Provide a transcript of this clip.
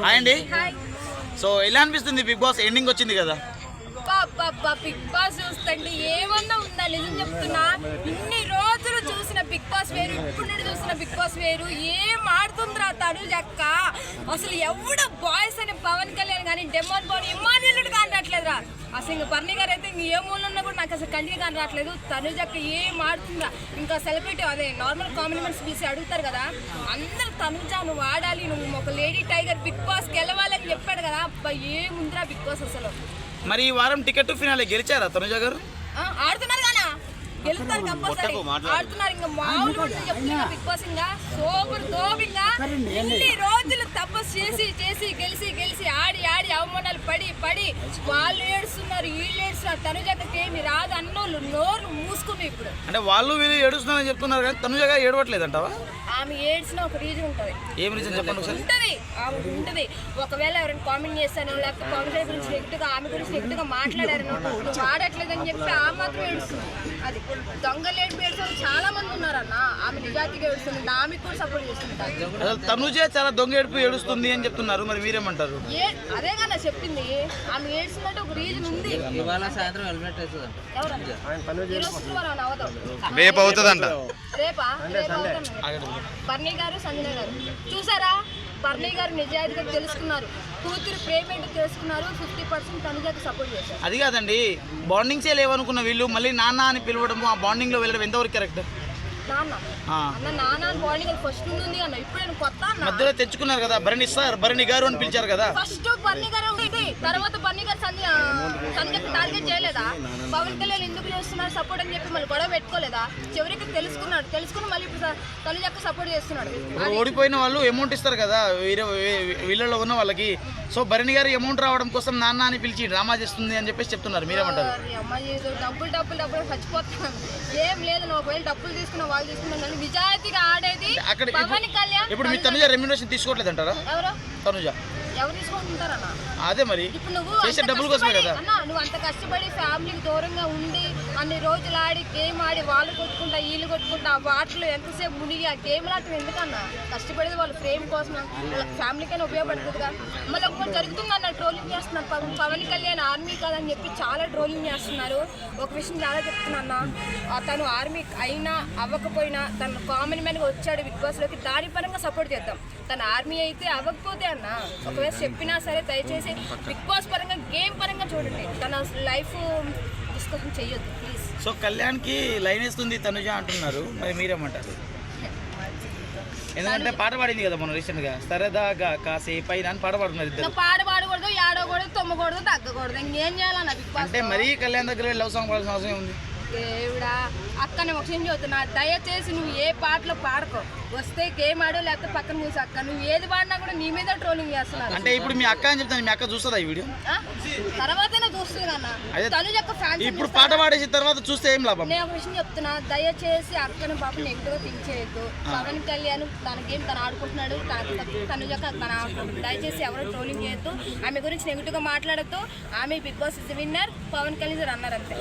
Hi అండి. So ఎలా అనిపిస్తుంది బిగ్ బాస్ ఎండింగ్ వచ్చింది కదా? బిగ్ బాస్ చూస్తుంటే ఏమన్నా ఉందా? నిజం చెప్తున్నా, ఇన్ని రోజులు చూసిన బిగ్ బాస్ వేరు, ఇప్పుడు నుండి చూసిన బిగ్ బాస్ వేరు. ఏం ఆడుతుందిరా తనుజక్క. అసలు ఎవడు బాయ్స్ అని పవన్ కళ్యాణ్ కానీ డెమోన్ పవన్ ఇమాన్యుల్ కానీ రావట్లేదురా. అసలు ఇంకా బర్నీ గారు అయితే ఇంక ఏ మూలలో ఉన్నా కూడా నాకు అసలు కంటికి కానీ రావట్లేదు. తనుజక్క ఏం ఆడుతుందా? ఇంకా సెలబ్రిటీ అదే నార్మల్ కాంప్లిమెంట్స్ పిలిచి అడుగుతారు కదా, అందరు తనుజ నువ్వు ఆడాలి, నువ్వు ఒక లేడీ టైగర్ బిగ్ బాస్ గెలవాలని చెప్పాడు కదా. అబ్బా ఏముందిరా బిగ్ బాస్ అసలు. మరి ఈ వారం టికెట్ ఫినాలే గెలిచారా తనుజ గారు? ఆడుతున్నారు కదా, గెలుస్తారు కంపల్సరీ. ఆడుతున్నారు ఇంకా మామూలు చెప్తున్నా బిగ్ బాస్ ఇంకా సూపర్ తోపింగా. ఇన్ని రోజులు తపస్సు చేసి చేసి గెలిచి గెలిచి ఆడి ఆడి అవమానాలు పడి పడి వాళ్ళు ఏడుస్తున్నారు, వీళ్ళు ఏడుస్తున్నారు. తనుజకి ఏమి రాదు అన్నోళ్ళు నోరు మూసుకుని ఇప్పుడు అంటే వాళ్ళు వీళ్ళు ఏడుస్తున్నారని చెప్తున్నారు కానీ తనుజ గారు ఏడవట్లేదంటావా? ఆమె ఏడ్చిన ఒక రీజన్ ఉంటుంది. ఏం రీజన్ చెప్పండి ఒకసారి. ఆమె ఉంటుంది. ఒకవేళ ఎవరైనా కామెంట్ చేస్తాను, లేకపోతే పవన్ కళ్యాణ్ గురించి నెగిటివ్గా ఆమె గురించి నెగిటివ్గా మాట్లాడారు, నువ్వు ఆడట్లేదని చెప్పి ఆ మాత్రం ఏడుస్తుంది. అది దొంగలు ఏడుపు చాలా మంది ఉన్నారన్న. ఆమె నిజాతిగా ఏడుస్తుంది, ఆమెకు కూడా సపోర్ట్ చేస్తుంటారు. తనుజే చాలా దొంగ ఏడుపు ఏడుస్తుంది అని చెప్తున్నారు, మరి మీరేమంటారు? అదే కదా చెప్పింది, ఆమె ఏడ్చినట్టు ఒక రీజన్ ఉంది. రేపు అవుతుందంట. రేపా? బర్నీ గారు సంజన గారు చూసారా? బర్నీ గారు నిజాయితీగా తెలుసుకున్నారు, కూతురు ప్రేమ ఏంటో తెలుసుకున్నారు. 50% తనుజకి సపోర్ట్ చేశారు. అది కాదండి, బాండింగ్సే లేవనుకున్న వీళ్ళు మళ్ళీ నాన్న అని పిలవడం, ఆ బాండింగ్ లో వెళ్ళడం ఎంతవరకు కరెక్ట్? నాన్న బాండింగ్ ఫస్ట్ ఉంది అన్న, ఇప్పుడు కొత్త మధ్యలో తెచ్చుకున్నారు కదా, భరణి సార్ భరణి గారు అని పిలిచారు కదా. ఫస్ట్ బర్నీ గారు తర్వాత బర్నీ గారు సంజయ్ టార్గెట్ చేయలేదా? పవన్ కళ్యాణ్ ఎందుకు చేస్తున్నారు సపోర్ట్ అని చెప్పి మళ్ళీ గొడవ పెట్టుకోలేదా? చివరికి తెలుసుకుని మళ్ళీ ఇప్పుడు తనుజక్క సపోర్ట్ చేస్తున్నాడు. ఓడిపోయిన వాళ్ళు అమౌంట్ ఇస్తారు కదా వీళ్ళలో ఉన్న వాళ్ళకి. సో భరణి గారు అమౌంట్ రావడం కోసం నాన్న అని పిలిచి డ్రామా చేస్తుంది అని చెప్పేసి చెప్తున్నారు, మీరేమంటారు? డబ్బులు చచ్చిపోతున్నాను. ఏం లేదు, నువ్వు ఒకవేళ డబ్బులు తీసుకున్నా వాళ్ళు తీసుకున్నాం కానీ నిజాయితీగా ఆడేది అక్కడ పవన్ కళ్యాణ్. ఇప్పుడు మీ తనుజ రెమ్యునరేషన్ తీసుకోవట్లేదు అంటారా? ఎవరు తనుజ ఎవరు తీసుకుంటారన్న? అదే మరి ఇప్పుడు నువ్వు చేసే డబ్బుల కోసమే కదా అన్న. నువ్వు అంత కష్టపడి ఫ్యామిలీకి దూరంగా ఉండి అన్ని రోజులు ఆడి గేమ్ ఆడి వాళ్ళు కొట్టుకుంటా వీళ్ళు కొట్టుకుంటా ఆ వాటర్లో ఎంతసేపు మునిగి ఆ గేమ్ ఆడటం ఎందుకన్నా? కష్టపడేది వాళ్ళ ఫ్రేమ్ కోసం, వాళ్ళ ఫ్యామిలీకైనా ఉపయోగపడుతుంది కదా. మళ్ళీ ఒకటి జరుగుతుందన్న, ట్రోలింగ్ చేస్తున్నారు. పవన్ కళ్యాణ్ ఆర్మీ కాదని చెప్పి చాలా ట్రోలింగ్ చేస్తున్నారు. ఒక విషయం చాలా చెప్తున్నా, తను ఆర్మీ అయినా అవ్వకపోయినా తను కామన్ మ్యాన్గా వచ్చాడు బిగ్ బాస్లోకి, దాని పరంగా సపోర్ట్ చేద్దాం. తన ఆర్మీ అయితే అవ్వకపోతే అన్న ఒకవేళ చెప్పినా సరే దయచేసి బిగ్ బాస్ పరంగా గేమ్ పరంగా చూడండి, తన లైఫ్ డిస్కషన్ చెయ్యొద్దు ప్లీజ్. సో కళ్యాణ్కి లైన్ వేస్తుంది తనుజ అంటున్నారు, మరి మీరేమంటారు? ఎందుకంటే పాట పాడింది కదా మొన్న రీసెంట్గా, సరదాగా కాసేపు అయినా అని పాట పాడుతున్నారు ఇద్దరు. పాట పాడకూడదు, ఏడకూడదు, తొమ్మకూడదు, తగ్గకూడదు, ఇంకేం చేయాలన్న బిగ్ బాస్ అంటే మరీ కళ్యాణ్ దగ్గర లవ్ సాంగ్ పాడాల్సిన అవసరం ఉంది? దేవుడా అక్కని ఒక విషయం చెబుతున్నా, దయచేసి నువ్వు ఏ పాటలో పాడుకో, వస్తే గేమ్ ఆడు లేకపోతే పక్కన కూర్చో. అక్క నువ్వు ఏది పాడినా కూడా నీ మీద ట్రోలింగ్ చేస్తున్నారు. అంటే ఇప్పుడు మీ అక్క అని చెప్తాను, మీ అక్క చూస్తుందా ఈ వీడియో? తర్వాతనే చూస్తుంది కన్నా. తనుజ యొక్క ఫ్యాన్స్ ఇప్పుడు పాట పాడేసిన తర్వాత చూస్తే ఏం లాభం? నేను ఒక విషయం చెప్తున్నా, దయచేసి అక్కను పాప నెగిటివ్గా థింక్ చేయొద్దు. పవన్ కళ్యాణ్ తన గేమ్ తను ఆడుకుంటున్నాడు, తనుజ తన ఆడుకుంటున్నాడు. దయచేసి ఎవరు ట్రోలింగ్ చేయొద్దు, ఆమె గురించి నెగిటివ్గా మాట్లాడద్దు. ఆమె Bigg Boss is winner, Pawan Kalyan runner అంతే.